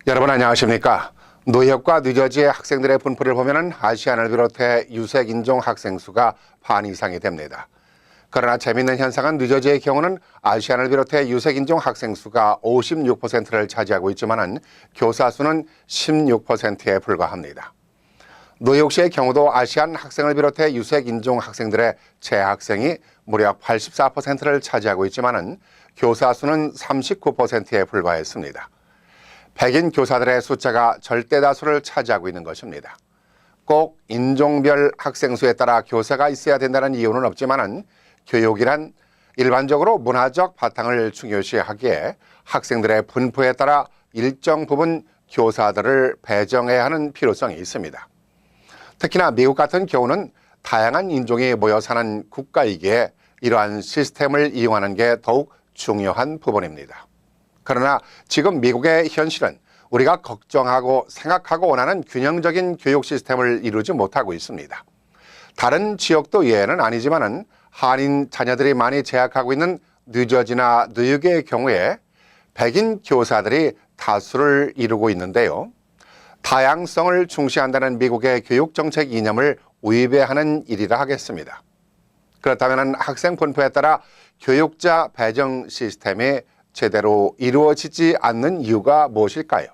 여러분 안녕하십니까? 뉴욕과 뉴저지의 학생들의 분포를 보면 아시안을 비롯해 유색 인종 학생 수가 반 이상이 됩니다. 그러나 재미있는 현상은 뉴저지의 경우는 아시안을 비롯해 유색 인종 학생 수가 56%를 차지하고 있지만 교사 수는 16%에 불과합니다. 뉴욕시의 경우도 아시안 학생을 비롯해 유색 인종 학생들의 재학생이 무려 84%를 차지하고 있지만 교사 수는 39%에 불과했습니다. 백인 교사들의 숫자가 절대 다수를 차지하고 있는 것입니다. 꼭 인종별 학생 수에 따라 교사가 있어야 된다는 이유는 없지만 교육이란 일반적으로 문화적 바탕을 중요시하기에 학생들의 분포에 따라 일정 부분 교사들을 배정해야 하는 필요성이 있습니다. 특히나 미국 같은 경우는 다양한 인종이 모여 사는 국가이기에 이러한 시스템을 이용하는 게 더욱 중요한 부분입니다. 그러나 지금 미국의 현실은 우리가 걱정하고 생각하고 원하는 균형적인 교육 시스템을 이루지 못하고 있습니다. 다른 지역도 예외는 아니지만 한인 자녀들이 많이 재학하고 있는 뉴저지나 뉴욕의 경우에 백인 교사들이 다수를 이루고 있는데요. 다양성을 중시한다는 미국의 교육정책 이념을 위배하는 일이라 하겠습니다. 그렇다면 학생 분포에 따라 교육자 배정 시스템이 제대로 이루어지지 않는 이유가 무엇일까요?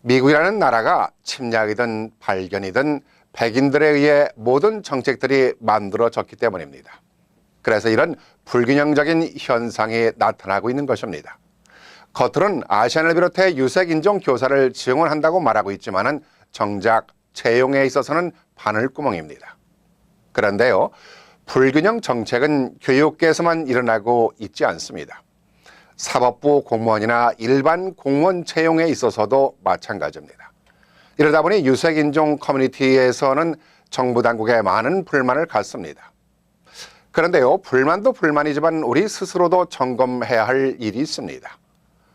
미국이라는 나라가 침략이든 발견이든 백인들에 의해 모든 정책들이 만들어졌기 때문입니다. 그래서 이런 불균형적인 현상이 나타나고 있는 것입니다. 겉으로는 아시안을 비롯해 유색 인종 교사를 지원한다고 말하고 있지만 정작 채용에 있어서는 바늘구멍입니다. 그런데요, 불균형 정책은 교육계에서만 일어나고 있지 않습니다. 사법부 공무원이나 일반 공무원 채용에 있어서도 마찬가지입니다. 이러다 보니 유색 인종 커뮤니티에서는 정부 당국에 많은 불만을 갖습니다. 그런데요, 불만도 불만이지만 우리 스스로도 점검해야 할 일이 있습니다.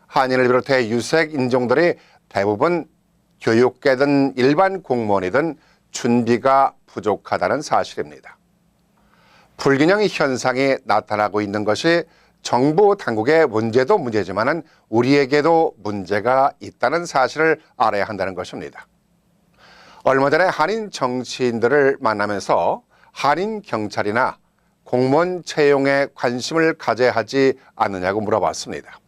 한인을 비롯해 유색 인종들이 대부분 교육계든 일반 공무원이든 준비가 부족하다는 사실입니다. 불균형 현상이 나타나고 있는 것이 정부 당국의 문제도 문제지만 우리에게도 문제가 있다는 사실을 알아야 한다는 것입니다. 얼마 전에 한인 정치인들을 만나면서 한인 경찰이나 공무원 채용에 관심을 가져야 하지 않느냐고 물어봤습니다.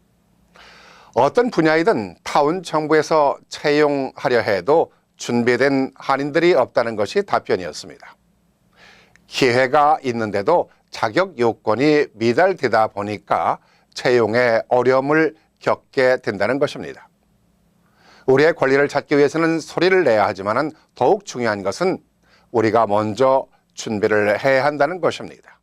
어떤 분야이든 타운 정부에서 채용하려 해도 준비된 한인들이 없다는 것이 답변이었습니다. 기회가 있는데도 자격 요건이 미달되다 보니까 채용에 어려움을 겪게 된다는 것입니다. 우리의 권리를 찾기 위해서는 소리를 내야 하지만 더욱 중요한 것은 우리가 먼저 준비를 해야 한다는 것입니다.